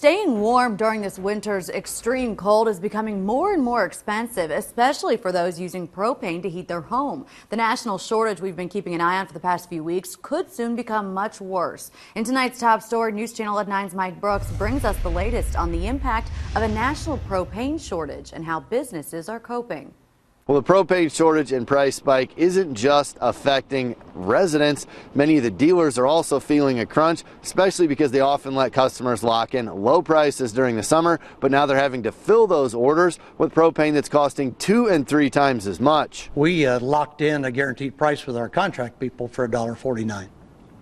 Staying warm during this winter's extreme cold is becoming more and more expensive, especially for those using propane to heat their home. The national shortage we've been keeping an eye on for the past few weeks could soon become much worse. In tonight's top story, News Channel at 9's Mike Brooks brings us the latest on the impact of a national propane shortage and how businesses are coping. Well, the propane shortage and price spike isn't just affecting residents. Many of the dealers are also feeling a crunch, especially because they often let customers lock in low prices during the summer, but now they're having to fill those orders with propane that's costing 2 and 3 times as much. We locked in a guaranteed price with our contract people for $1.49.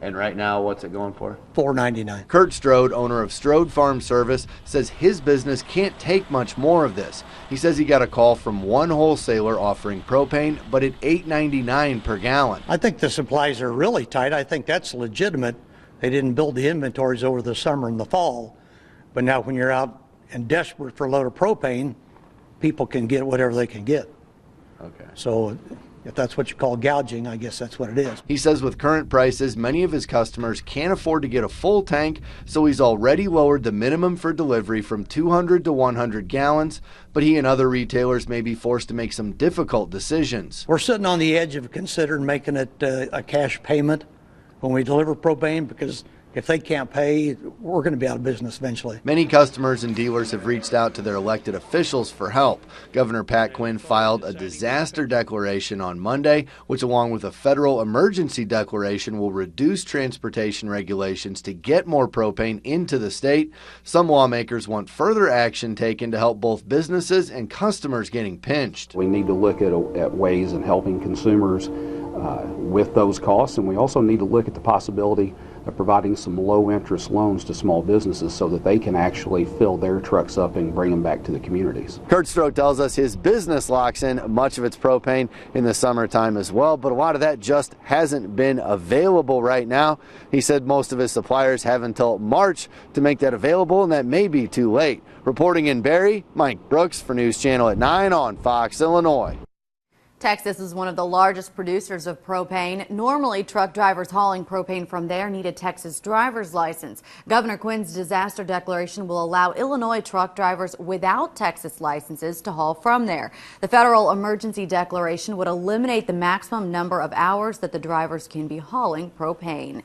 And right now, what's it going for? $4.99. Kurt Strode, owner of Strode Farm Service, says his business can't take much more of this. He says he got a call from one wholesaler offering propane, but at $8.99 per gallon. I think the supplies are really tight. I think that's legitimate. They didn't build the inventories over the summer and the fall. But now when you're out and desperate for a load of propane, people can get whatever they can get. Okay. So if that's what you call gouging, I guess that's what it is. He says with current prices, many of his customers can't afford to get a full tank, so he's already lowered the minimum for delivery from 200 to 100 gallons, but he and other retailers may be forced to make some difficult decisions. We're sitting on the edge of considering making it a cash payment when we deliver propane, because if they can't pay, we're going to be out of business eventually. Many customers and dealers have reached out to their elected officials for help. Governor Quinn filed a disaster declaration on Monday, which along with a federal emergency declaration will reduce transportation regulations to get more propane into the state. Some lawmakers want further action taken to help both businesses and customers getting pinched. We need to look at ways in helping consumers with those costs, and we also need to look at the possibility of providing some low-interest loans to small businesses so that they can actually fill their trucks up and bring them back to the communities. Kurt Strode tells us his business locks in much of its propane in the summertime as well, but a lot of that just hasn't been available right now. He said most of his suppliers have until March to make that available, and that may be too late. Reporting in Barrie, Mike Brooks for News Channel at 9 on Fox, Illinois. Texas is one of the largest producers of propane. Normally, truck drivers hauling propane from there need a Texas driver's license. Governor Quinn's disaster declaration will allow Illinois truck drivers without Texas licenses to haul from there. The federal emergency declaration would eliminate the maximum number of hours that the drivers can be hauling propane.